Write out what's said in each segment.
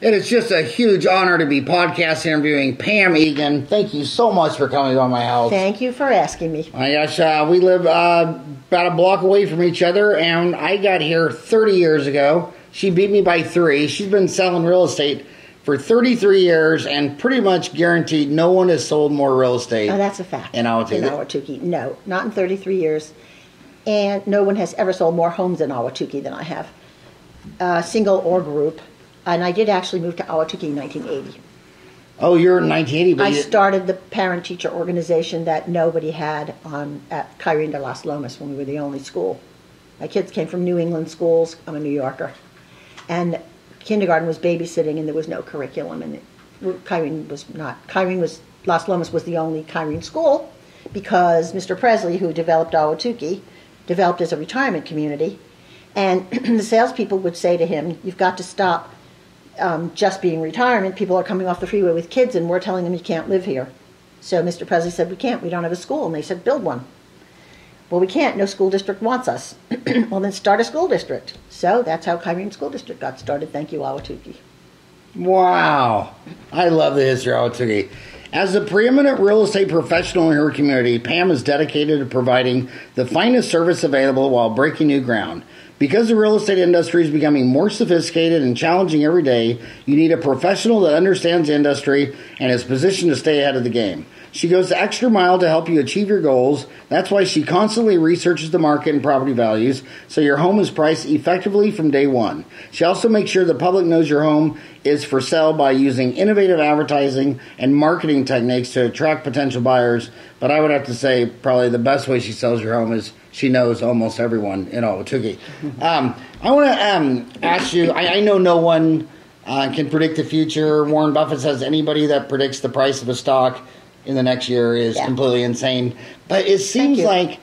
It is just a huge honor to be podcast interviewing Pam Eagan. Thank you so much for coming to my house. Thank you for asking me. My gosh, we live about a block away from each other, and I got here 30 years ago. She beat me by 3. She's been selling real estate for 33 years, and pretty much guaranteed no one has sold more real estate. Oh, that's a fact. In Ahwatukee. In Ahwatukee. No, not in 33 years. And no one has ever sold more homes in Ahwatukee than I have, single or group. And I did actually move to Ahwatukee in 1980. Oh, you're in 1980. But I started the parent-teacher organization that nobody had at Kyrene de Las Lomas when we were the only school. My kids came from New England schools. I'm a New Yorker. And kindergarten was babysitting, and there was no curriculum. And Kyrene was not. Las Lomas was the only Kyrene school because Mr. Presley, who developed Ahwatukee, developed as a retirement community. And the salespeople would say to him, "You've got to stop just being retirement. People are coming off the freeway with kids, and we're telling them you can't live here." So Mr. Presley said, "We can't. We don't have a school." And they said, "Build one." "Well, we can't. No school district wants us." "Well, then start a school district." So that's how Kyrene School District got started. Thank you, Ahwatukee. Wow. I love the history of Ahwatukee. As a preeminent real estate professional in her community, Pam is dedicated to providing the finest service available while breaking new ground. Because the real estate industry is becoming more sophisticated and challenging every day, you need a professional that understands the industry and is positioned to stay ahead of the game. She goes the extra mile to help you achieve your goals. That's why she constantly researches the market and property values, so your home is priced effectively from day one. She also makes sure the public knows your home is for sale by using innovative advertising and marketing techniques to attract potential buyers. But I would have to say probably the best way she sells your home is she knows almost everyone in Ahwatukee. I want to ask you, I know no one can predict the future. Warren Buffett says anybody that predicts the price of a stock in the next year is completely insane. But it seems like,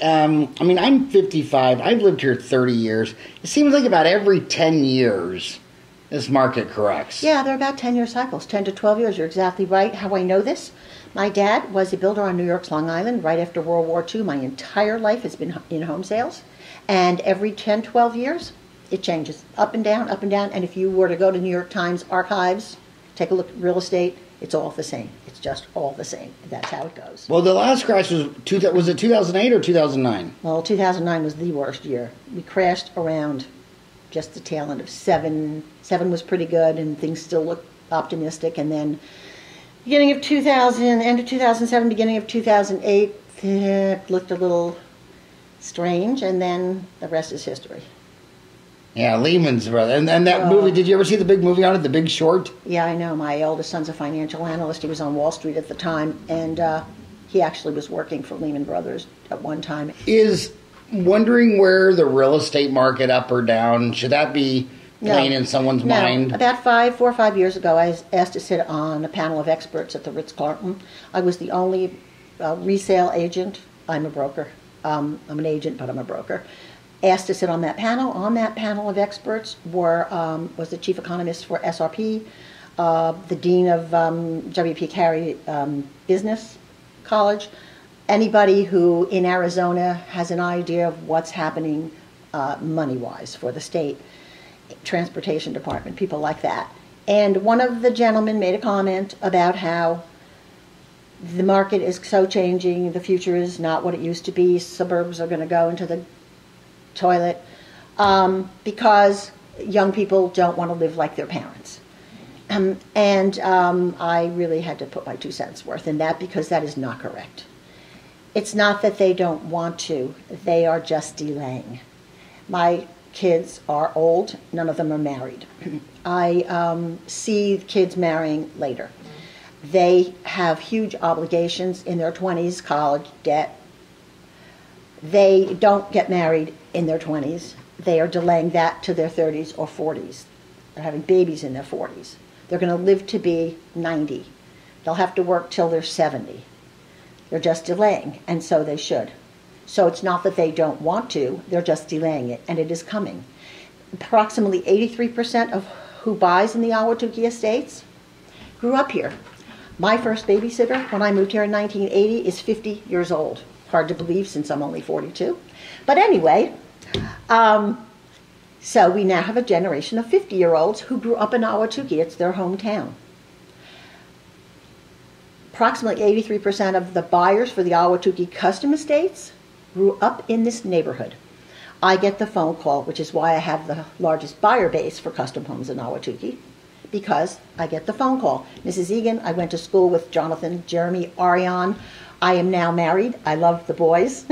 I mean, I'm 55. I've lived here 30 years. It seems like about every 10 years this market corrects. Yeah, they're about 10-year cycles, 10 to 12 years. You're exactly right. How I know this? My dad was a builder on New York's Long Island right after World War II. My entire life has been in home sales. And every 10, 12 years, it changes. Up and down, up and down. And if you were to go to New York Times archives, take a look at real estate, it's all the same. It's just all the same. That's how it goes. Well, the last crash was it 2008 or 2009? Well, 2009 was the worst year. We crashed around just the tail end of 7. 7 was pretty good, and things still looked optimistic. And then beginning of 2000, end of 2007, beginning of 2008, it looked a little strange, and then the rest is history. Yeah, Lehman's brother. And that movie, did you ever see the big movie on it, The Big Short? Yeah, I know. My oldest son's a financial analyst. He was on Wall Street at the time, and he actually was working for Lehman Brothers at one time. Is wondering where the real estate market up or down, should that be playing in someone's mind? About 4 or 5 years ago, I was asked to sit on a panel of experts at the Ritz-Carlton. I was the only resale agent. I'm a broker. I'm an agent, but I'm a broker. Asked to sit on that panel. On that panel of experts was the chief economist for SRP, the dean of W.P. Carey Business College, anybody who in Arizona has an idea of what's happening money-wise for the state, transportation department, people like that. And one of the gentlemen made a comment about how the market is so changing, the future is not what it used to be, suburbs are going to go into the toilet because young people don't want to live like their parents. I really had to put my 2 cents worth in that because that is not correct. It's not that they don't want to, they are just delaying. My kids are old, none of them are married. I see kids marrying later. They have huge obligations in their 20s, college debt. They don't get married in their 20s. They are delaying that to their 30s or 40s. They're having babies in their 40s. They're going to live to be 90. They'll have to work till they're 70. They're just delaying, and so they should. So it's not that they don't want to, they're just delaying it, and it is coming. Approximately 83% of who buys in the Ahwatukee estates grew up here. My first babysitter, when I moved here in 1980, is 50 years old. Hard to believe since I'm only 42. But anyway, So we now have a generation of 50-year-olds who grew up in Ahwatukee. It's their hometown. Approximately 83% of the buyers for the Ahwatukee custom estates grew up in this neighborhood. I get the phone call, which is why I have the largest buyer base for custom homes in Ahwatukee, because I get the phone call. Mrs. Eagan, I went to school with Jonathan, Jeremy, Ariane. I am now married. I love the boys.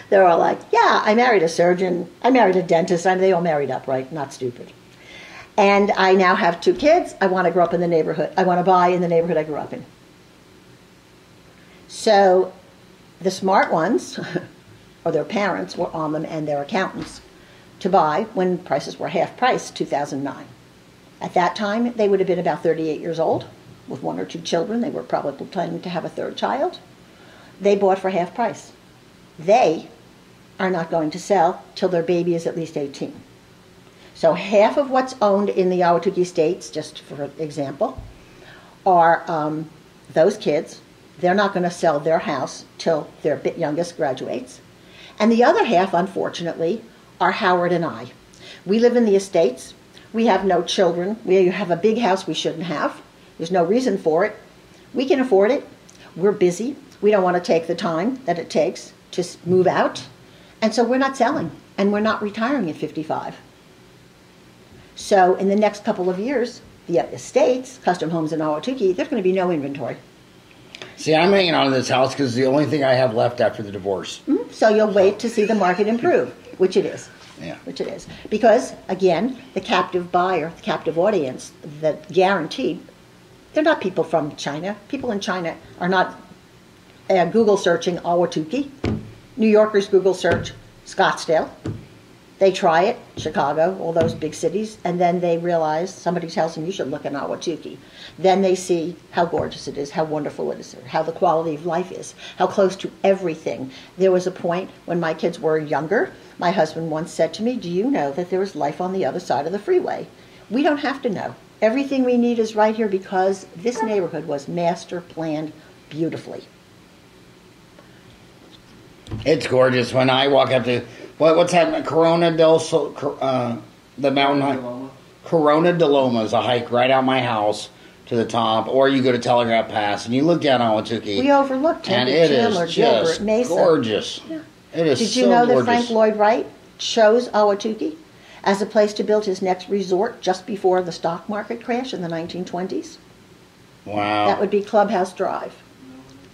They're all like, yeah, I married a surgeon. I married a dentist. They all married up, right? Not stupid. And I now have 2 kids. I want to grow up in the neighborhood. I want to buy in the neighborhood I grew up in. So the smart ones, or their parents, were on them, and their accountants, to buy when prices were half price, 2009. At that time, they would have been about 38 years old, with 1 or 2 children. They were probably planning to have a 3rd child. They bought for half price. They are not going to sell till their baby is at least 18. So half of what's owned in the Ahwatukee Estates, just for example, are those kids. They're not going to sell their house till their youngest graduates. And the other half, unfortunately, are Howard and I. We live in the estates. We have no children. We have a big house we shouldn't have. There's no reason for it. We can afford it. We're busy. We don't want to take the time that it takes to move out. And so we're not selling. And we're not retiring at 55. So in the next couple of years, the estates, custom homes in Ahwatukee, there's going to be no inventory. See, I'm hanging on to this house because it's the only thing I have left after the divorce. Mm-hmm. So you'll wait to see the market improve, which it is. Yeah. Which it is. Because, again, the captive buyer, the captive audience, that guaranteed, they're not people from China. People in China are not Google searching Ahwatukee. New Yorkers Google search Scottsdale. They try it, Chicago, all those big cities, and then they realize, somebody tells them you should look at Ahwatukee. Then they see how gorgeous it is, how wonderful it is, how the quality of life is, how close to everything. There was a point when my kids were younger, my husband once said to me, do you know that there is life on the other side of the freeway? We don't have to know. Everything we need is right here because this neighborhood was master planned beautifully. It's gorgeous. When I walk up to, what's that, Corona del Sol, the mountain hike? Corona de Loma is a hike right out my house to the top, or you go to Telegraph Pass and you look down Ahwatukee. We overlooked Tempe, and it Chandler, is Gilbert, just Mesa. gorgeous. Yeah. It is Did you so know gorgeous. that Frank Lloyd Wright chose Ahwatukee as a place to build his next resort just before the stock market crash in the 1920s? Wow. That would be Clubhouse Drive.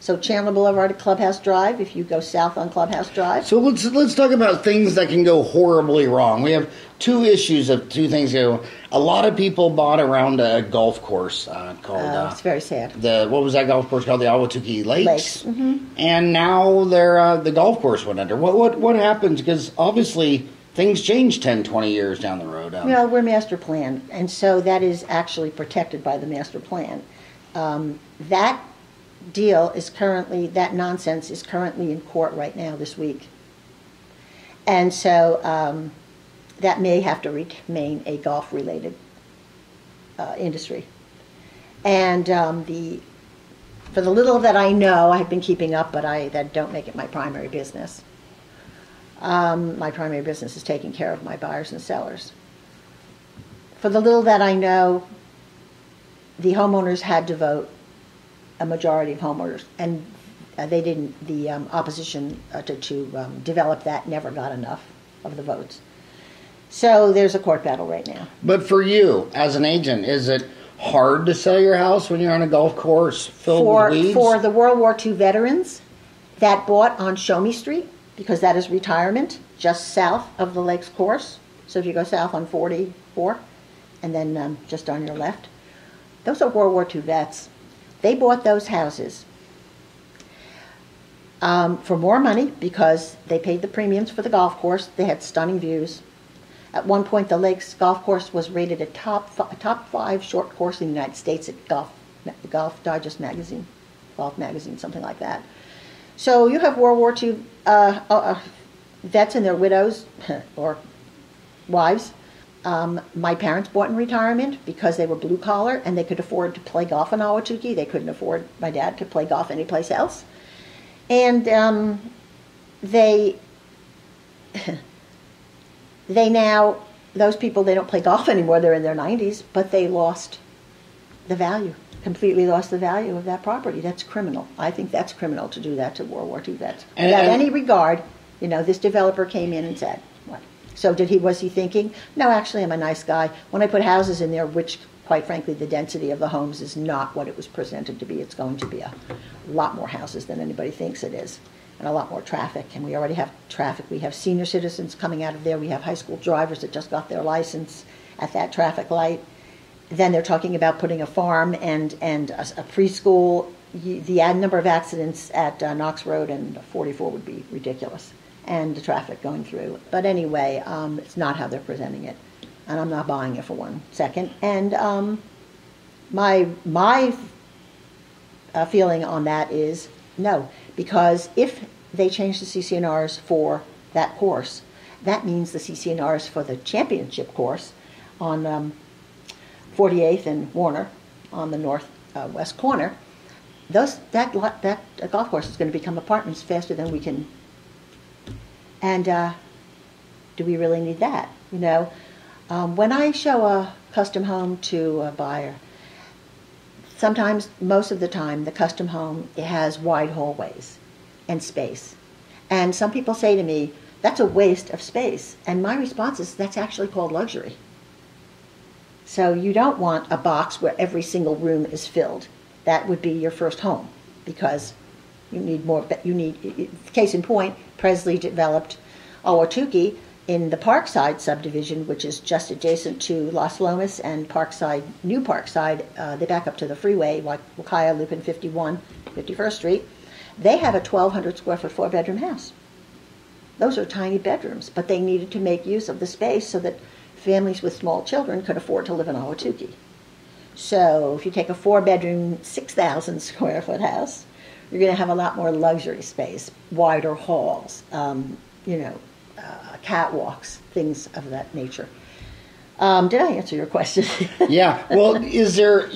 So Chandler Boulevard to Clubhouse Drive, if you go south on Clubhouse Drive. So let's talk about things that can go horribly wrong. We have 2 issues of 2 things go. A lot of people bought around a golf course called. It's very sad. What was that golf course called? The Ahwatukee Lakes. Mm-hmm. And now they're the golf course went under. What happens? Because obviously things change 10, 20 years down the road. Well, we're master planned, and so that is actually protected by the master plan. That deal is currently, that nonsense is currently in court right now this week. And so that may have to remain a golf-related industry. And for the little that I know, I've been keeping up, but that don't make it my primary business. My primary business is taking care of my buyers and sellers. For the little that I know, the homeowners had to vote, a majority of homeowners, and they didn't. The opposition to develop that never got enough of the votes. So there's a court battle right now. But for you, as an agent, is it hard to sell your house when you're on a golf course filled with weeds? For the World War II veterans that bought on Show Me Street, because that is retirement, just south of the Lakes course. So if you go south on 44, and then just on your left, those are World War II vets. They bought those houses for more money because they paid the premiums for the golf course. They had stunning views. At one point, the Lakes golf course was rated a top 5 short course in the United States at Golf Digest magazine, Golf magazine, something like that. So you have World War II vets and their widows or wives. My parents bought in retirement because they were blue collar and they could afford to play golf in Ahwatukee. They couldn't afford, my dad, to play golf anyplace else. And they now those people, they don't play golf anymore. They're in their 90s, but they lost the value, completely lost the value of that property. That's criminal. I think that's criminal to do that to World War II vets. Without any regard, this developer came in and said, what? So was he thinking, no, actually, I'm a nice guy. When I put houses in there, which, quite frankly, the density of the homes is not what it was presented to be. It's going to be a lot more houses than anybody thinks it is, and a lot more traffic. And we already have traffic. We have senior citizens coming out of there. We have high school drivers that just got their license at that traffic light. Then they're talking about putting a farm and a preschool. The number of accidents at Knox Road and 44 would be ridiculous, and the traffic going through. But anyway, it's not how they're presenting it, and I'm not buying it for 1 second. And my feeling on that is no, because if they change the CCNRs for that course, that means the CCNRs for the championship course on 48th and Warner on the northwest corner, that golf course is going to become apartments faster than we can. And do we really need that? When I show a custom home to a buyer, sometimes, most of the time, the custom home, it has wide hallways and space. And some people say to me, that's a waste of space. And my response is, that's actually called luxury. So you don't want a box where every single room is filled. That would be your first home, because you need more. Case in point, Presley developed Ahwatukee in the Parkside subdivision, which is just adjacent to Las Lomas and Parkside, New Parkside. They back up to the freeway, like Wakaya Loop in 51st Street. They have a 1,200 square foot 4-bedroom house. Those are tiny bedrooms, but they needed to make use of the space so that families with small children could afford to live in Ahwatukee. So if you take a 4-bedroom, 6,000 square foot house, you're going to have a lot more luxury space, wider halls, catwalks, things of that nature. Did I answer your question? Yeah. Well, is there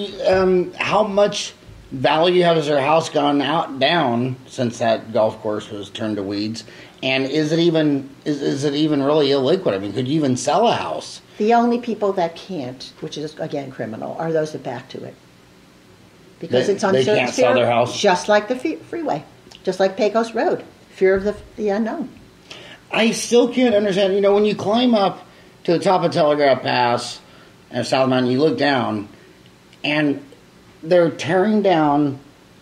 how much value has their house gone down since that golf course was turned to weeds? And is it even really illiquid? I mean, could you even sell a house? The only people that can't, which is again criminal, are those that back to it, because it's uncertain. They can't sell their house, just like the freeway, just like Pecos Road, fear of the unknown. I still can't understand. When you climb up to the top of Telegraph Pass and South Mountain, you look down, and they're tearing down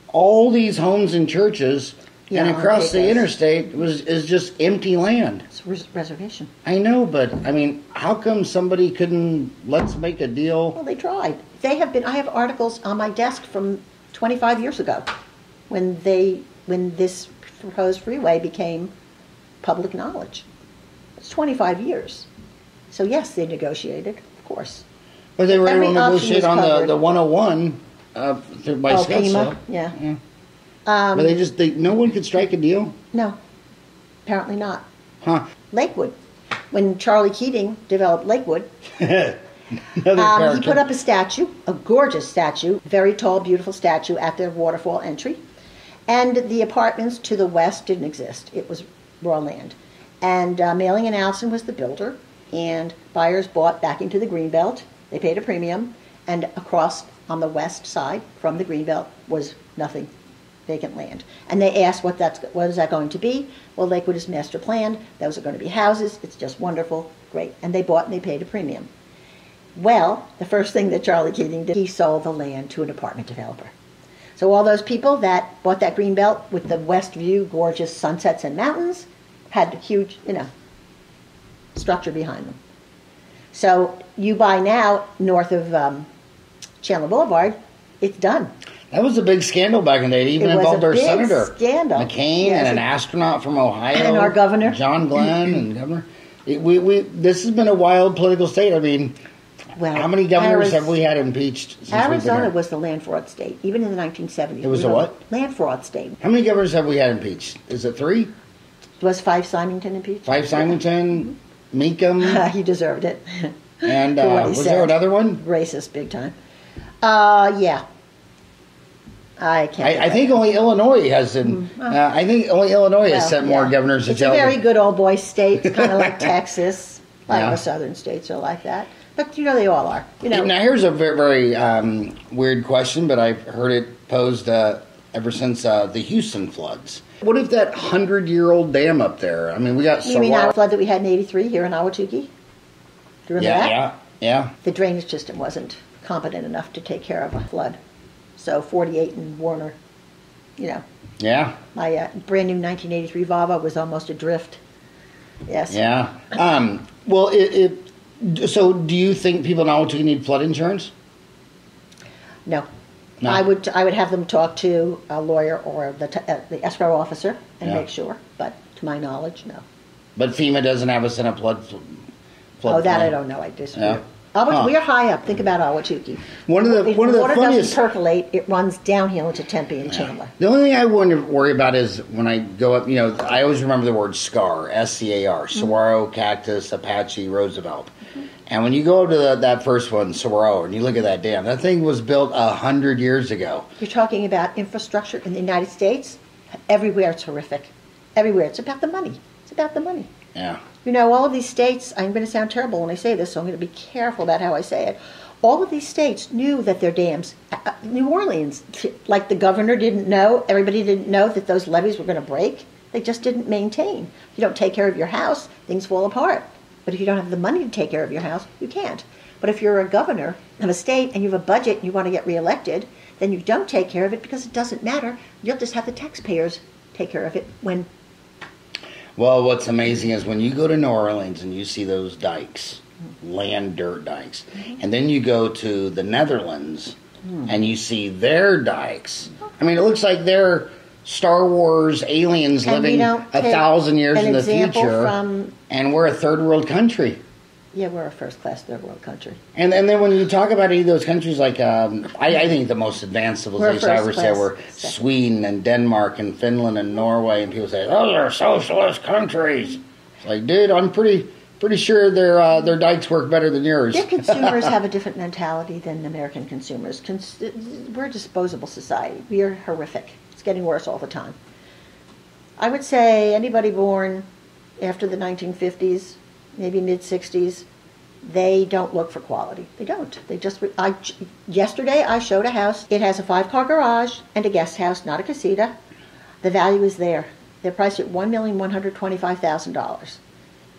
all these homes and churches. Yeah, and across the interstate is just empty land. It's reservation. I know, but I mean, how come somebody couldn't, let's make a deal? Well, they tried. I have articles on my desk from 25 years ago when this proposed freeway became public knowledge. It's 25 years. So yes, they negotiated, of course. But they were able to negotiate on the 101 by Scottsdale. Yeah. But no one could strike a deal? No, apparently not. Huh. Lakewood. When Charlie Keating developed Lakewood, he put up a statue, a gorgeous statue, very tall, beautiful statue at the waterfall entry. And the apartments to the west didn't exist. It was raw land. And Mailing and Allison was the builder, and buyers bought back into the Greenbelt. They paid a premium, and across on the west side from the Greenbelt was nothing. Vacant land. And they asked what is that going to be? Well, Lakewood is master planned. Those are going to be houses. It's just wonderful. Great. And they bought and they paid a premium. Well, the first thing that Charlie Keating did, he sold the land to an apartment developer. So all those people that bought that green belt with the west view, gorgeous sunsets and mountains, had huge, structure behind them. So you buy now north of Chandler Boulevard, it's done. That was a big scandal back in the day. It even involved our senator, scandal. McCain, and an astronaut from Ohio, and our governor, John Glenn, and governor. This has been a wild political state. I mean, how many governors have we had impeached since Arizona was the land fraud state, even in the 1970s. It was a what? Land fraud state. How many governors have we had impeached? Is it 3? Was Fife Symington impeached? Fife Symington, Meekum. He deserved it. And was there another one? Racist, big time. Yeah. I can't. I think only Illinois has. Has sent more governors to jail. It's a very good old boy state. It's kind of like Texas. A lot Yeah. of the southern states are like that. But, they all are. Now, here's a very, weird question, but I've heard it posed ever since the Houston floods. What if that 100-year-old dam up there? I mean, we got You mean our flood that we had in 83 here in Ahwatukee? Do you remember that? Yeah. The drainage system wasn't competent enough to take care of a flood. So 48 and Warner, Yeah. my brand new 1983 Volvo was almost adrift. Yes. Yeah. Well, so do you think people in Ahwatukee need flood insurance? No. No. I would have them talk to a lawyer or the escrow officer and Yeah. make sure. But to my knowledge, no. But FEMA doesn't have us in a flood. Oh, that I plain. don't know. I disagree. Yeah. We are high up. Think about Ahwatukee. One of the If the water funniest. doesn't percolate, it runs downhill into Tempe and Chandler. The only thing I wouldn't worry about is when I go up, I always remember the word SCAR, S-C-A-R, Saguaro, Cactus, Apache, Roosevelt. And when you go to that first one, Saguaro, and you look at that dam, that thing was built 100 years ago. You're talking about infrastructure in the United States. Everywhere it's horrific. Everywhere. It's about the money. It's about the money. Yeah. All of these states, I'm going to sound terrible when I say this, so I'm going to be careful about how I say it. All of these states knew that their dams, New Orleans, like the governor didn't know, everybody didn't know that those levees were going to break. They just didn't maintain. If you don't take care of your house, things fall apart. But if you don't have the money to take care of your house, you can't. But if you're a governor of a state and you have a budget and you want to get reelected, then you don't take care of it because it doesn't matter. You'll just have the taxpayers take care of it when... Well, what's amazing is when you go to New Orleans and you see those dikes, land dirt dikes, and then you go to the Netherlands and you see their dikes. I mean, it looks like they're Star Wars aliens And we living don't take 1,000 years an in the example future, from- and we're a third world country. Yeah, we're a first-class third-world country. And then when you talk about any of those countries, like I think the most advanced civilization I ever said first were class. Sweden and Denmark and Finland and Norway, and people say those are socialist countries. It's like, dude, I'm pretty sure their dikes work better than yours. Their consumers have a different mentality than American consumers. We're a disposable society. We are horrific. It's getting worse all the time. I would say anybody born after the 1950s, maybe mid-60s, they don't look for quality. They don't. They just... yesterday I showed a house. It has a 5-car garage and a guest house, not a casita. The value is there. They're priced at $1,125,000.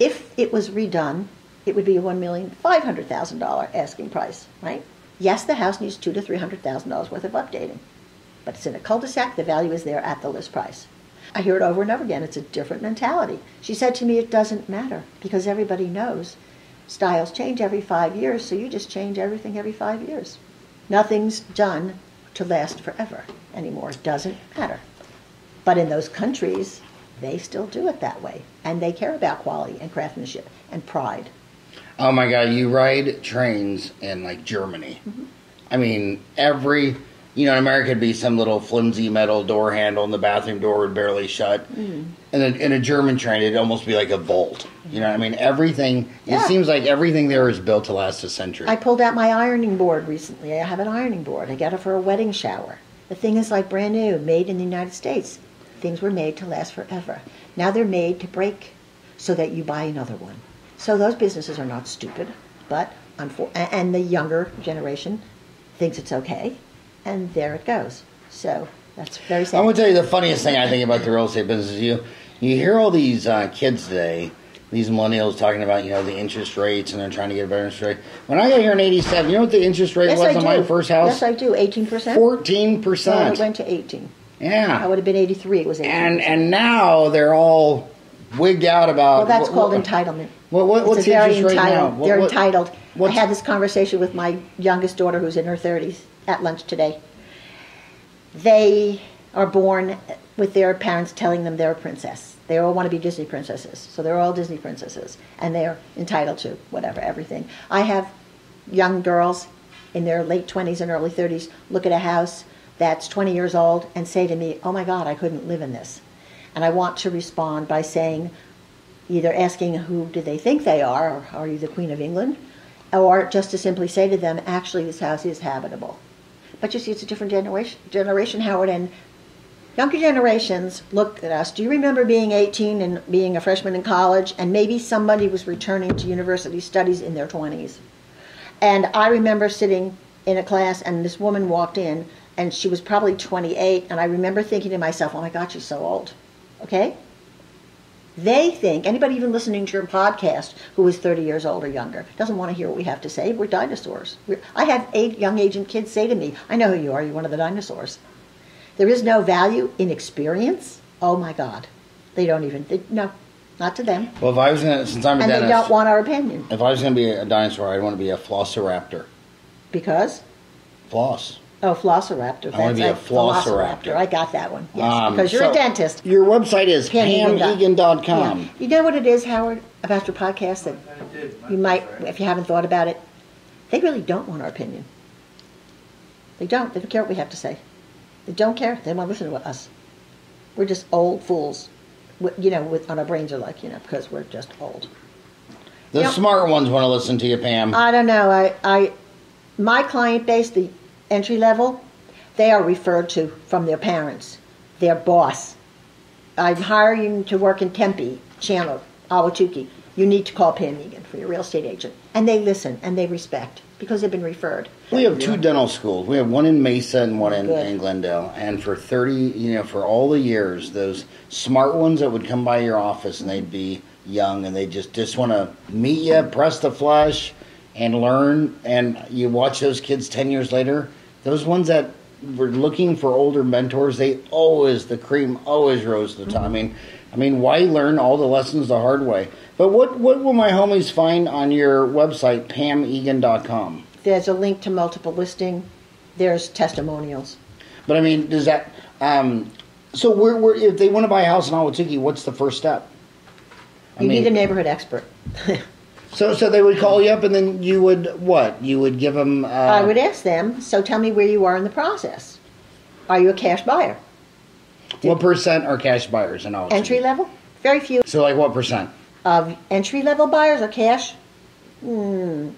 If it was redone, it would be a $1,500,000 asking price, right? Yes, the house needs $200,000 to $300,000 worth of updating. But it's in a cul-de-sac. The value is there at the list price. I hear it over and over again. It's a different mentality. She said to me, it doesn't matter because everybody knows styles change every 5 years, so you just change everything every 5 years. Nothing's done to last forever anymore. It doesn't matter. But in those countries, they still do it that way. And they care about quality and craftsmanship and pride. Oh my God, you ride trains in like Germany. I mean, in America it'd be some little flimsy metal door handle and the bathroom door would barely shut. In a German train it'd almost be like a vault. You know what I mean? Everything, Yeah. It seems like everything there is built to last a century. I pulled out my ironing board recently. I have an ironing board. I got it for a wedding shower. The thing is like brand new, made in the United States. Things were made to last forever. Now they're made to break so that you buy another one. So those businesses are not stupid, but and the younger generation thinks it's okay, and there it goes. So that's very sad. I'm going to tell you the funniest thing I think about the real estate business is you hear all these kids today, these millennials talking about, the interest rates and they're trying to get a better interest rate. When I got here in 87, you know what the interest rate Yes, was I on do. my first house? Yes, I do. 18%? 14%. No, it went to 18. I Yeah. would have been 83. It was 18%. And now they're all wigged out about... Well, that's called entitlement. What's It's the very interest rate now? entitled. They're entitled. I what's- had this conversation with my youngest daughter, who's in her 30s, at lunch today. They are born with their parents telling them they're a princess. They all want to be Disney princesses, so they're all Disney princesses, and they're entitled to whatever, everything. I have young girls in their late 20s and early 30s look at a house that's 20 years old and say to me, oh my God, I couldn't live in this. And I want to respond by saying, either asking who do they think they are, or are you the Queen of England, or just to simply say to them, actually this house is habitable. But you see, it's a different generation, Howard, and Younger generations look at us. Do you remember being 18 and being a freshman in college, and maybe somebody was returning to university studies in their 20s? And I remember sitting in a class, and this woman walked in, and she was probably 28, and I remember thinking to myself, oh my God, she's so old. Okay? They think, anybody even listening to your podcast who is 30 years old or younger, doesn't want to hear what we have to say. We're dinosaurs. I have 8 young agent kids say to me, I know who you are, you're one of the dinosaurs. There is no value in experience. Oh my God. They don't even, no, not to them. Well, if I was going to, since I'm a dentist. And they don't want our opinion. If I was going to be a dinosaur, I'd want to be a flossiraptor. Because? Floss. Oh, Flossiraptor. I want to be a flossiraptor. I got that one. Yes, because you're a dentist. Your website is PamEagan.com. Yeah. You know what it is, Howard, about your podcast that you might, if you haven't thought about it, they really don't want our opinion. They don't. They don't care what we have to say. They don't care. They don't want to listen to us. We're just old fools. You know, on our brains are like, because we're just old. The smart ones want to listen to you, Pam. I don't know. My client base, the entry level, they are referred to from their parents, their boss. I'm hiring to work in Tempe, Chandler, Ahwatukee. You need to call Pam Eagan for your real estate agent. And they listen and they respect because they've been referred. We have 2 dental schools. We have one in Mesa and one in Glendale. And for 30, for all the years, those smart ones that would come by your office and they'd be young and they just want to meet you, press the flesh, and learn. And you watch those kids 10 years later, those ones that were looking for older mentors, the cream always rose to the top. I mean, why learn all the lessons the hard way? But what will my homies find on your website, PamEagan.com? There's a link to multiple listing. There's testimonials. But I mean, does that? So if they want to buy a house in Ahwatukee, what's the first step? You need a neighborhood expert. So they would call you up, and then you would what? You would give them. I would ask them. So tell me where you are in the process. Are you a cash buyer? What percent are cash buyers in Ahwatukee? Entry level? Very few. So like what percent? Of entry level buyers are cash? 2%.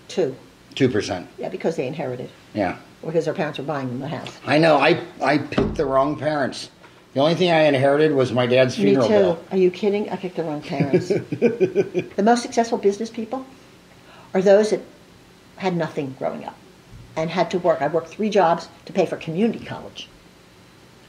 2%. Yeah, because they inherited. Yeah. Because their parents were buying them the house. I know. I picked the wrong parents. The only thing I inherited was my dad's funeral bill. Me too. Bill. Are you kidding? I picked the wrong parents. The most successful business people are those that had nothing growing up and had to work. I worked 3 jobs to pay for community college.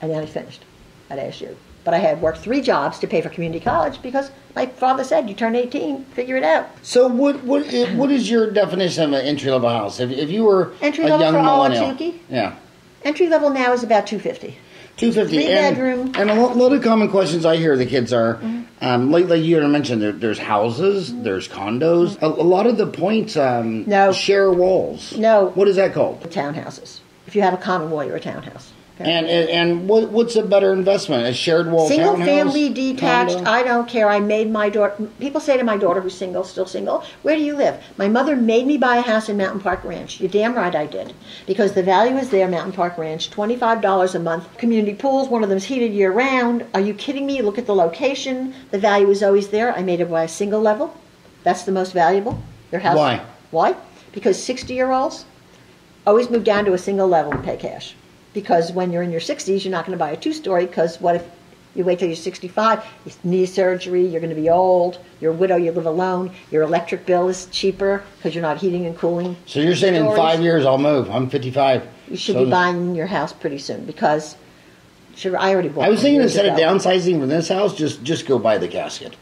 And then I finished at ASU. But I had worked 3 jobs to pay for community college because my father said, you turn 18, figure it out. So what is your definition of an entry-level house? If you were a young millennial. Ahwatukee? Yeah. Entry level now is about $250. 250. 3-bedroom. And a lot of common questions I hear the kids are, like you had mentioned, there's houses, there's condos. A lot of the points share walls. No. What is that called? Townhouses. If you have a common wall, you're a townhouse. Okay. And what's a better investment? A shared wall single townhouse? Family, detached, condo? I don't care. I made my daughter, people say to my daughter who's single, still single, where do you live? My mother made me buy a house in Mountain Park Ranch. You're damn right I did. Because the value is there, Mountain Park Ranch, $25 a month. Community pools, one of them's heated year round. Are you kidding me? Look at the location. The value is always there. I made it by a single level. That's the most valuable. Your house. Why? Why? Because 60-year-olds always move down to a single level and pay cash. Because when you're in your 60s, you're not going to buy a 2-story, because what if you wait till you're 65, you knee surgery, you're going to be old, you're a widow, you live alone, your electric bill is cheaper because you're not heating and cooling. So you're saying in 5 years I'll move. I'm 55. You should be buying your house pretty soon because I already bought it. I was thinking instead of downsizing from this house, just go buy the casket.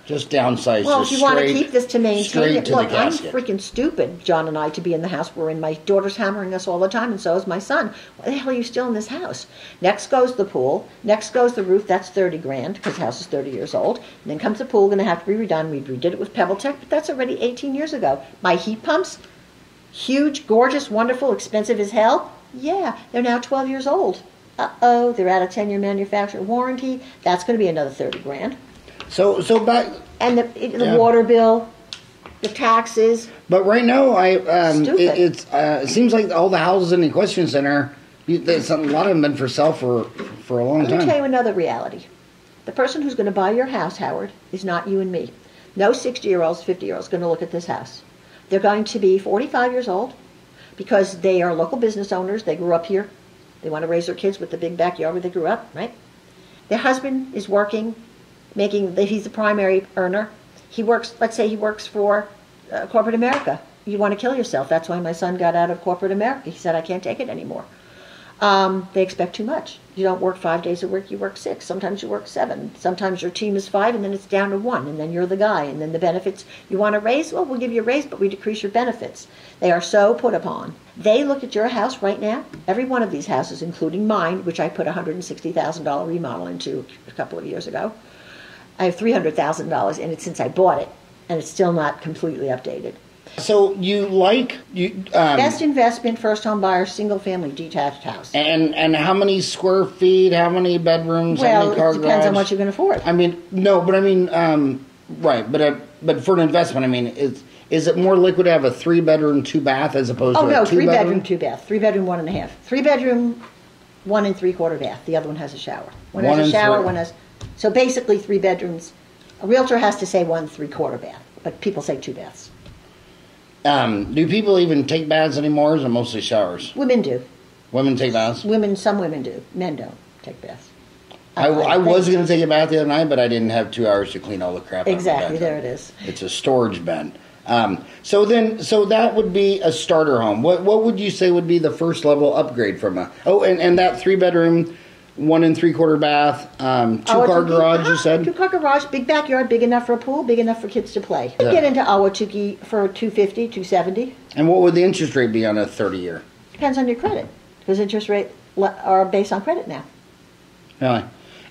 Just downsize. Well, if you want to keep this to maintain it, look, I'm casket. freaking stupid, John and I, to be in the house we're in. My daughter's hammering us all the time, and so is my son. Why the hell are you still in this house? Next goes the pool. Next goes the roof. That's $30,000 because the house is 30 years old. And then comes the pool, going to have to be redone. We redid it with PebbleTech, but that's already 18 years ago. My heat pumps, huge, gorgeous, wonderful, expensive as hell. Yeah, they're now 12 years old. Uh-oh, they're out of 10-year manufacturer warranty. That's going to be another $30,000. So back. And the water bill, the taxes. But right now, it seems like all the houses in the Equestrian Center, a lot of them been for sale for a long time. Let me tell you another reality. The person who's going to buy your house, Howard, is not you and me. No 60-year-olds, 50-year-olds going to look at this house. They're going to be 45 years old because they are local business owners. They grew up here. They want to raise their kids with the big backyard where they grew up, right? Their husband is working, he's the primary earner. He works, let's say he works for corporate America. You want to kill yourself. That's why my son got out of corporate America. He said, I can't take it anymore. They expect too much. You don't work 5 days a week, you work 6. Sometimes you work 7. Sometimes your team is 5 and then it's down to 1 and then you're the guy. And then the benefits, you want a raise? Well, we'll give you a raise, but we decrease your benefits. They are so put upon. They look at your house right now, every one of these houses, including mine, which I put a $160,000 remodel into a couple of years ago. I have $300,000 in it since I bought it, and it's still not completely updated. So best investment, first home buyer, single family detached house. And how many square feet? How many bedrooms? Well, how many car it depends garage? on what you can afford. I mean, no, but I mean, right. But for an investment, I mean, is it more liquid to have a 3-bedroom, 2-bath as opposed to a 2-bedroom? 3-bedroom, 2-bath. 3-bedroom, 1.5. 3-bedroom, 1 3/4 bath. The other one has a shower. One has a shower. One has. So basically, 3 bedrooms. A realtor has to say 1 3/4 bath, but people say 2 baths. Do people even take baths anymore, or is it mostly showers? Women do. Women take baths? Some women do. Men don't take baths. I was going to take a bath the other night, but I didn't have 2 hours to clean all the crap out Exactly, of the there it is. It's a storage bin. So that would be a starter home. What would you say would be the first level upgrade from a... Oh, and that 3-bedroom, 1 3/4 bath, 2-car garage, you said? 2-car garage, big backyard, big enough for a pool, big enough for kids to play. You get into Ahwatukee for $250, $270. And what would the interest rate be on a 30-year? Depends on your credit, because interest rates are based on credit now. Really?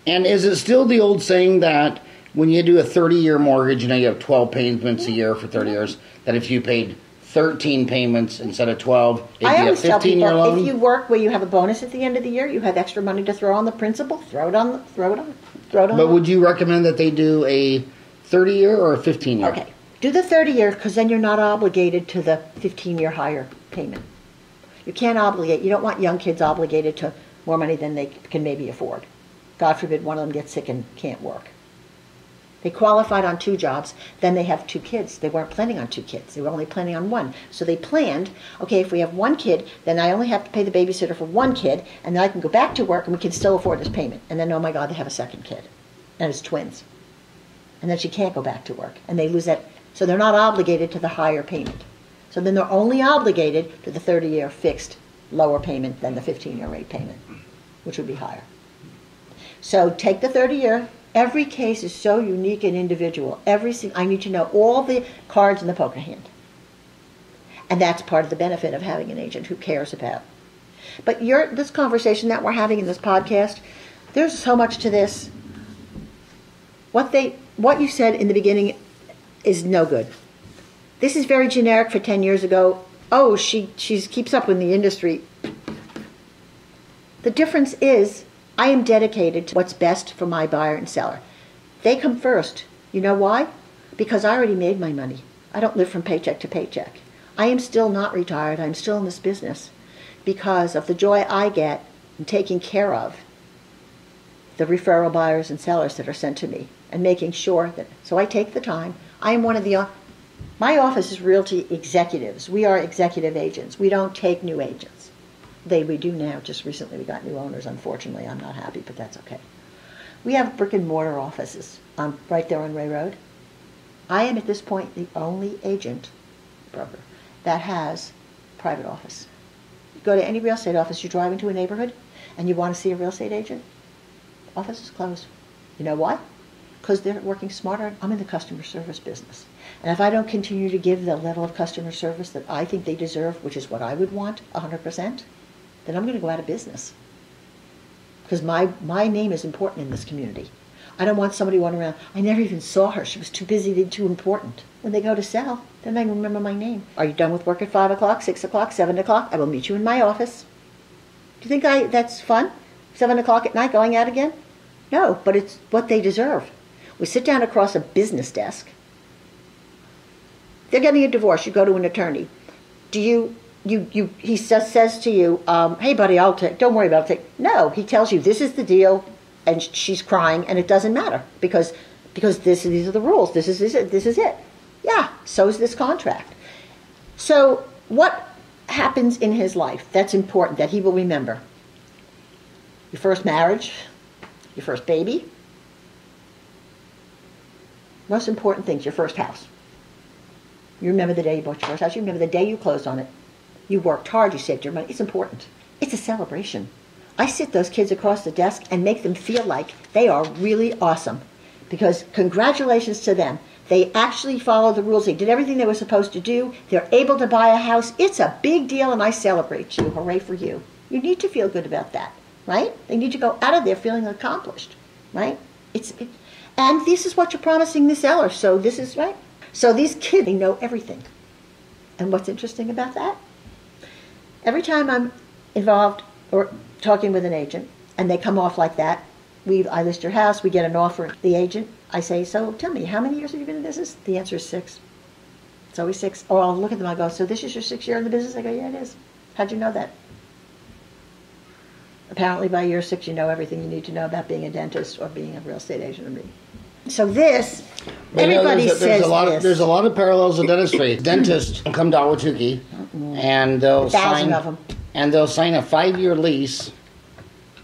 And is it still the old saying that when you do a 30-year mortgage, you have 12 payments a year for 30 years, that if you paid 13 payments instead of 12, it'd be a 15-year loan? If you work where you have a bonus at the end of the year, you have extra money to throw on the principal, throw it on. But would you recommend that they do a 30-year or a 15-year? Okay. Do the 30-year, because then you're not obligated to the 15-year higher payment. You can't obligate. You don't want young kids obligated to more money than they can maybe afford. God forbid one of them gets sick and can't work. They qualified on 2 jobs, then they have 2 kids. They weren't planning on 2 kids. They were only planning on 1. So they planned, okay, if we have 1 kid, then I only have to pay the babysitter for 1 kid, and then I can go back to work and we can still afford this payment. And then, oh my God, they have a 2nd kid. And it's twins. And then she can't go back to work. And they lose that. So they're not obligated to the higher payment. So then they're only obligated to the 30-year fixed lower payment than the 15-year rate payment, which would be higher. So take the 30-year. Every case is so unique and individual. I need to know all the cards in the poker hand. And that's part of the benefit of having an agent who cares about. But this conversation that we're having in this podcast, there's so much to this. What you said in the beginning is no good. This is very generic for 10 years ago. Oh, she keeps up with the industry. The difference is, I am dedicated to what's best for my buyer and seller. They come first. You know why? Because I already made my money. I don't live from paycheck to paycheck. I am still not retired. I'm still in this business because of the joy I get in taking care of the referral buyers and sellers that are sent to me and making sure that, so I take the time. I am one of my office is Realty Executives. We are executive agents. We don't take new agents. We do now. Just recently we got new owners. Unfortunately, I'm not happy, but that's okay. We have brick and mortar offices right there on Ray Road. I am at this point the only broker, that has private office. You go to any real estate office, you drive into a neighborhood, and you want to see a real estate agent, office is closed. You know why? Because they're working smarter. I'm in the customer service business. And if I don't continue to give the level of customer service that I think they deserve, which is what I would want, 100%, then I'm going to go out of business. Because my name is important in this community. I don't want somebody running around, I never even saw her, she was too busy, too important. When they go to sell, then they remember my name. Are you done with work at 5 o'clock, 6 o'clock, 7 o'clock? I will meet you in my office. Do you think that's fun? 7 o'clock at night going out again? No, but it's what they deserve. We sit down across a business desk. They're getting a divorce. You go to an attorney. He says to you, hey buddy, don't worry about it. No, he tells you this is the deal, and she's crying, and it doesn't matter because these are the rules. This is it. Yeah, so is this contract. So what happens in his life that's important that he will remember? your first marriage, your first baby. Most important things, your first house. You remember the day you bought your first house. You remember the day you closed on it. You worked hard. You saved your money. It's important. It's a celebration. I sit those kids across the desk and make them feel like they are really awesome. Because congratulations to them. They actually followed the rules. They did everything they were supposed to do. They're able to buy a house. It's a big deal, and I celebrate you. Hooray for you. You need to feel good about that, right? They need to go out of there feeling accomplished, right? And this is what you're promising the seller. So this is, right? So these kids, they know everything. And what's interesting about that? Every time I'm involved or talking with an agent, and they come off like that, I list your house, we get an offer. The agent, I say, so tell me, how many years have you been in business? The answer is 6. It's always 6. Or I'll look at them, I go, so this is your 6th year in the business? I go, yeah, it is. How'd you know that? Apparently by year 6, you know everything you need to know about being a dentist or being a real estate agent or me. So this, everybody says there's a lot of parallels in dentistry. Dentists come to Ahwatukee, and they'll sign of them. And they'll sign a 5-year lease.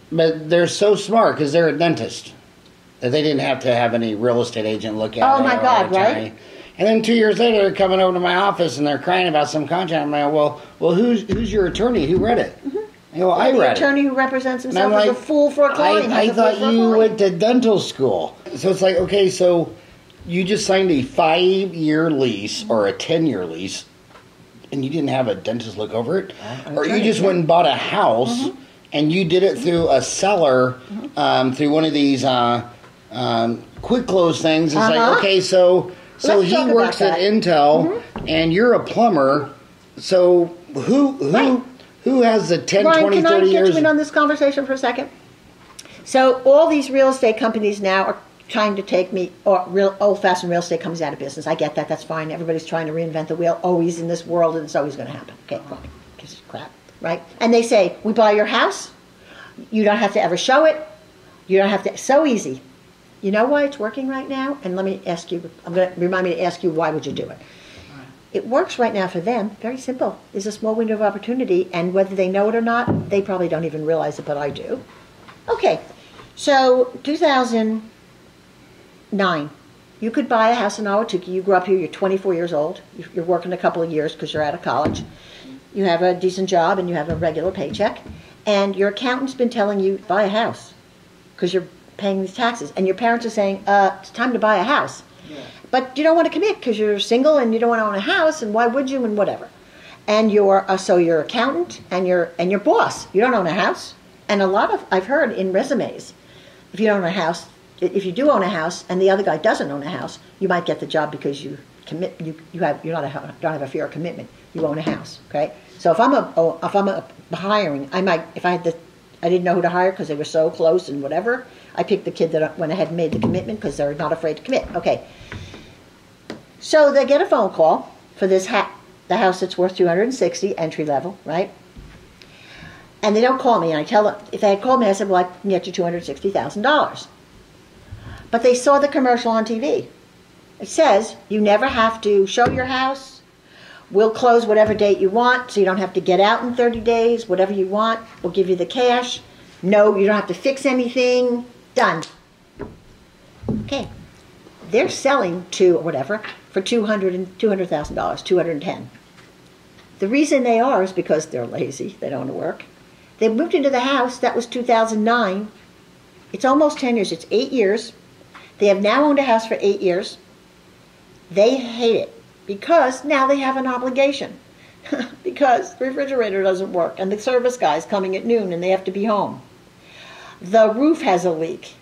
But they're so smart because they're a dentist that they didn't have to have any real estate agent look at it. Oh my God, right? And then 2 years later, they're coming over to my office and they're crying about some contract. I'm like, well, who's your attorney? Who read it? Mm-hmm. I go, I read it. The attorney who represents himself as a fool for a client. I thought you went to dental school. So it's like, okay, so you just signed a 5-year lease or a 10-year lease, and you didn't have a dentist look over it? Or you just went and bought a house, and you did it through a seller, through one of these quick close things. It's like, okay, so he works at Intel, and you're a plumber, so who has the 10, Ryan, 20, 30 years? can I get you in on this conversation for a second? So all these real estate companies now are trying to take me, or old-fashioned real estate companies out of business. I get that. That's fine. Everybody's trying to reinvent the wheel always in this world, and it's always going to happen. Okay, fine. Gives a crap, right? And they say, we buy your house. You don't have to ever show it. You don't have to. So easy. You know why it's working right now? And let me ask you, remind me to ask you, why would you do it? It works right now for them. Very simple. There's a small window of opportunity, and whether they know it or not, they probably don't even realize it, but I do. Okay, so 2009, you could buy a house in Ahwatukee. You grew up here, you're 24 years old. You're working a couple of years because you're out of college. You have a decent job and you have a regular paycheck, and your accountant's been telling you, buy a house because you're paying these taxes. And your parents are saying, it's time to buy a house. Yeah. But you don't want to commit because you're single and you don't want to own a house, and why would you, and whatever. And your accountant and your boss, you don't own a house. And I've heard in resumes, if you don't own a house, if you do own a house and the other guy doesn't own a house, you might get the job because you commit. You don't have a fear of commitment. You own a house, okay? So if I'm hiring, I might, if I didn't know who to hire because they were so close and whatever, I picked the kid that went ahead and made the commitment because they're not afraid to commit. Okay. So they get a phone call for this the house that's worth $260, entry level, right? And they don't call me, and I tell them, if they had called me, I said, well, I can get you $260,000. But they saw the commercial on TV. It says, you never have to show your house. We'll close whatever date you want, so you don't have to get out in 30 days, whatever you want. We'll give you the cash. No, you don't have to fix anything. Done. Okay. They're selling to whatever for $200,000, $210,000. The reason they are is because they're lazy. They don't want to work. They moved into the house. That was 2009. It's almost 10 years. It's 8 years. They have now owned a house for 8 years. They hate it because now they have an obligation. Because the refrigerator doesn't work and the service guy's coming at noon and they have to be home. The roof has a leak.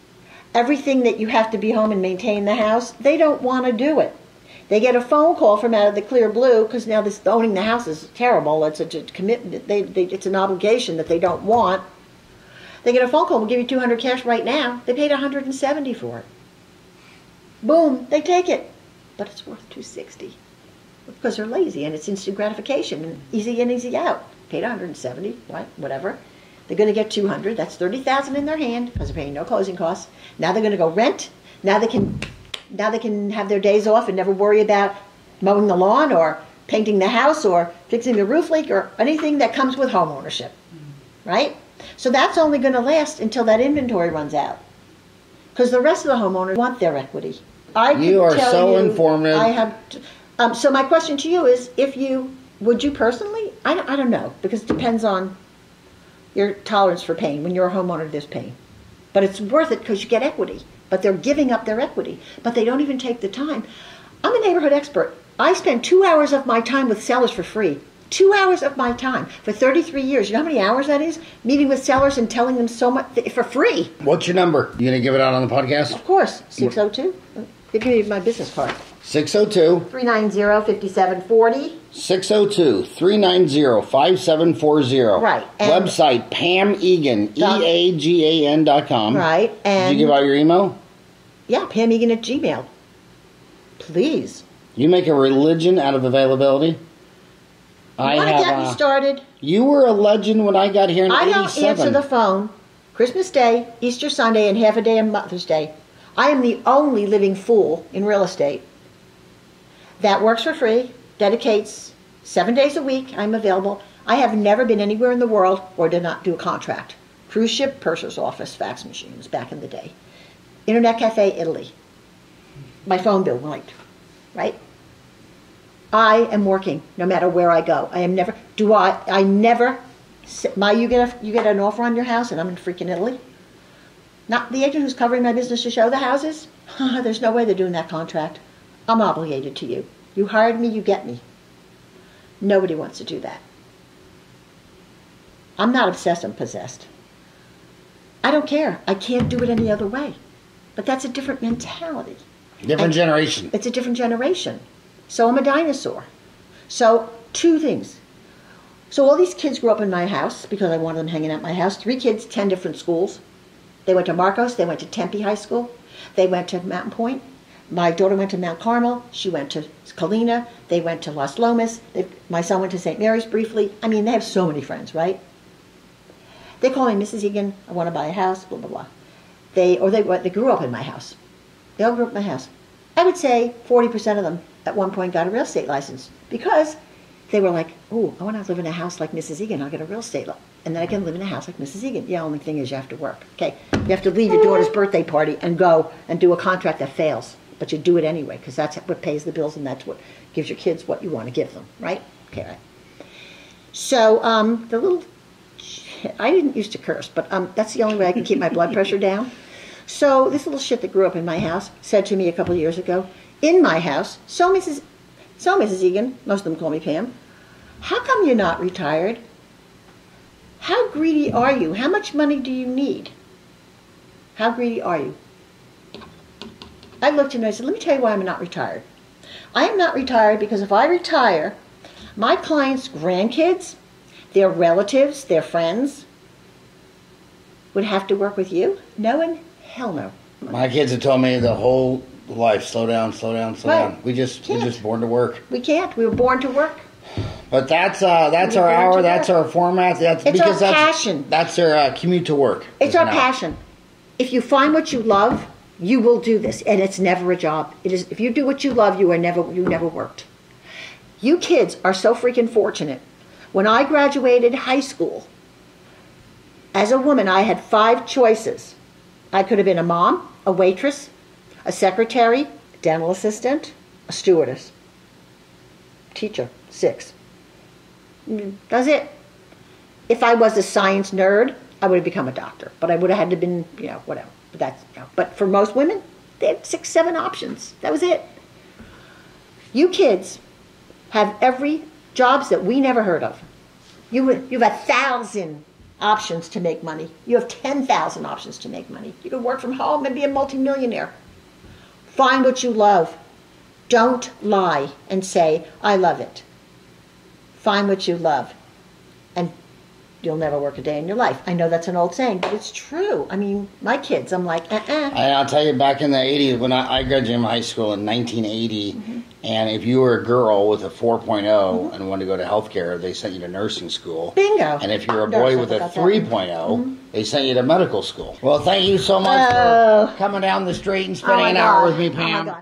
Everything that you have to be home and maintain the house, they don't want to do it. They get a phone call from out of the clear blue because now owning the house is terrible. It's a commitment. It's an obligation that they don't want. They get a phone call. We'll give you $200 cash right now. They paid $170 for it. Boom, they take it, but it's worth $260 because they're lazy and it's instant gratification and easy in, easy out. Paid $170, right? Whatever. They're going to get $200. That's $30,000 in their hand because they're paying no closing costs. Now they're going to go rent. Now they can have their days off and never worry about mowing the lawn or painting the house or fixing the roof leak or anything that comes with home ownership, right? So that's only going to last until that inventory runs out. Because the rest of the homeowners want their equity. You are so informative. I have. So my question to you is, would you personally? I don't know, because it depends on your tolerance for pain. When you're a homeowner, there's pain. But it's worth it because you get equity. But they're giving up their equity. But they don't even take the time. I'm a neighborhood expert. I spend 2 hours of my time with sellers for free. 2 hours of my time for 33 years. You know how many hours that is? Meeting with sellers and telling them so much for free. What's your number? You going to give it out on the podcast? Of course. 602. Give me my business card. 602. 390-5740. 602-390-5740. Right. Website, Pam Eagan, EAGAN.com. Right. And did you give out your email? Yeah, Pam Eagan at Gmail. Please. You make a religion out of availability. You want to get me started? You were a legend when I got here in 87. I don't answer the phone Christmas Day, Easter Sunday, and half a day on Mother's Day. I am the only living fool in real estate that works for free, dedicates 7 days a week. I'm available. I have never been anywhere in the world or did not do a contract. Cruise ship, purser's office, fax machines back in the day. Internet cafe, Italy. My phone bill, right? I am working no matter where I go. I am never, you get an offer on your house and I'm in freaking Italy? Not the agent who's covering my business to show the houses? There's no way they're doing that contract. I'm obligated to you. You hired me, you get me. Nobody wants to do that. I'm not obsessed, I'm possessed. I don't care. I can't do it any other way. But that's a different mentality. Different generation. It's a different generation. So I'm a dinosaur. So 2 things. So all these kids grew up in my house because I wanted them hanging out at my house. 3 kids, 10 different schools. They went to Marcos. They went to Tempe High School. They went to Mountain Point. My daughter went to Mount Carmel. She went to Colina. They went to Las Lomas. My son went to St. Mary's briefly. I mean, they have so many friends, right? They call me Mrs. Eagan. I want to buy a house, blah, blah, blah. They grew up in my house. They all grew up in my house. I would say 40% of them at one point got a real estate license because they were like, oh, I want to live in a house like Mrs. Eagan. I'll get a real estate license. And then I can live in a house like Mrs. Eagan. Yeah, only thing is you have to work. Okay, you have to leave your daughter's birthday party and go and do a contract that fails. But you do it anyway because that's what pays the bills and that's what gives your kids what you want to give them, right? Okay, right. So I didn't used to curse, but that's the only way I can keep my blood pressure down. So this little shit that grew up in my house said to me a couple of years ago, in my house, so Mrs. Eagan, most of them call me Pam, how come you're not retired? How greedy are you? How much money do you need? How greedy are you? I looked at him and I said, let me tell you why I'm not retired. I am not retired because if I retire, my clients' grandkids, their relatives, their friends, would have to work with you? No and hell no. My kids have told me the whole life, slow down, slow down, slow down. We're just born to work. We can't. We were born to work. But that's our hour. That's our format. It's our passion. That's our commute to work. It's our passion. If you find what you love, you will do this, and it's never a job. It is. If you do what you love, you never worked. You kids are so freaking fortunate. When I graduated high school, as a woman, I had 5 choices. I could have been a mom, a waitress, a secretary, a dental assistant, a stewardess, teacher, 6. That's it. If I was a science nerd, I would have become a doctor, but I would have had to been, whatever. But that's, but for most women, they had 6, 7 options. That was it. You kids have every jobs that we never heard of. You have 1,000 options to make money. You have 10,000 options to make money. You can work from home and be a multimillionaire. Find what you love. Don't lie and say, I love it. Find what you love, and you'll never work a day in your life. I know that's an old saying, but it's true. I mean, my kids, I'm like, And I'll tell you, back in the 80s, when I graduated from high school in 1980, and if you were a girl with a 4.0 and wanted to go to healthcare, they sent you to nursing school. Bingo. And if you're a boy with a 3.0, they sent you to medical school. Well, thank you so much for coming down the street and spending an hour with me, Pam.